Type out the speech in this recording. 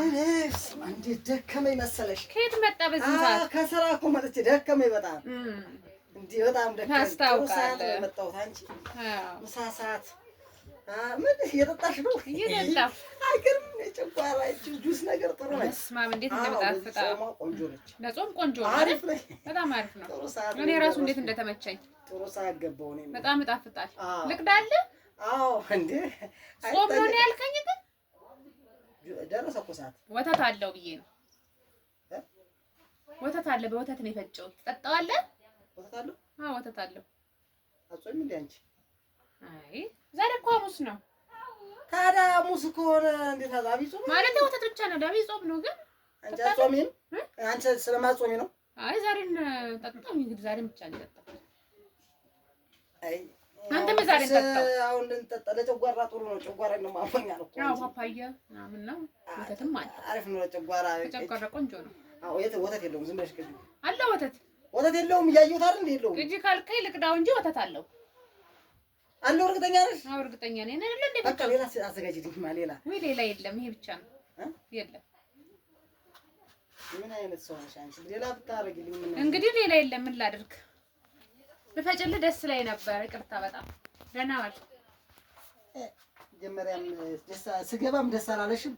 እንዴት ደከመኝ መሰለሽ። ከየት መጣ በዚህ ሰዓት? ከስራ እኮ መጥቼ ደከመኝ በጣም እንዴ በጣም ደከመኝ። ታስታውቃለህ? የመጣሁት አንቺ ምሳ ሰዓት ምን እየጠጣሽ ነው? እየጠጣሁ አይገርም። የጨጓራ ጁስ ነገር ጥሩ ነው። መስማም እንዴት እንደምጣፍጣ ቆንጆ ነች። ለጾም ቆንጆ ነው። አሪፍ ነው። በጣም አሪፍ ነው። እኔ ራሱ እንዴት እንደተመቸኝ ጥሩ ሰዓት ገባሁ እኔ። በጣም ይጣፍጣል። ልቅዳለ? አዎ እንዴ ጾም ነው ያልከኝ ግን ደረሰ እኮ ሰዓት። ወተት አለው ብዬ ነው። ወተት አለ፣ በወተት ነው የፈጨሁት። ትጠጣዋለህ? ወተት አለው? አዎ ወተት አለው። አጾም እንዴ አንቺ? አይ ዛሬ እኮ ሐሙስ ነው። ታዲያ ሐሙስ ከሆነ እንዴት አዛቢ ጾም ማለት ወተት ብቻ ነው። ዳቢ ጾም ነው ግን አንቺ አጾሚም? አንቺ ስለማጾሚ ነው? አይ ዛሬን ጠጣሁ። እንግዲህ ዛሬ ብቻ ነው የጠጣሁት። አይ አንተም ዛሬ ጠጣው? አሁን እንጠጣ። ለጨጓራ ጥሩ ነው። ጨጓራ ነው ማፈኛል እኮ። አዎ ፓፓያ ምናምን ነው። ወተትም አለ። አሪፍ ነው ለጨጓራ። ጨጓራ ቆንጆ ነው። አዎ ወተት የለውም። ዝም ብለሽ ቅጂ። አለ ወተት የለውም። እያየሁት አይደል እንዴ? የለውም። ቅጂ ካልከኝ ልቅዳው እንጂ ወተት አለው። አለው። እርግጠኛ ነሽ? አዎ እርግጠኛ ነኝ። አይደል እንዴ? በቃ ሌላ አዘጋጅልኝ። ሌላ ወይ ሌላ የለም። ይሄ ብቻ ነው። የለም። ምን አይነት ሰው ነሽ አንቺ? ሌላ ብታረጊልኝ ምን? እንግዲህ ሌላ የለም። ምን ላድርግ? ብፈጭልህ ደስ ላይ ነበር። ይቅርታ በጣም ደህና ዋል። መጀመሪያም ስገባም ደስ አላለሽም?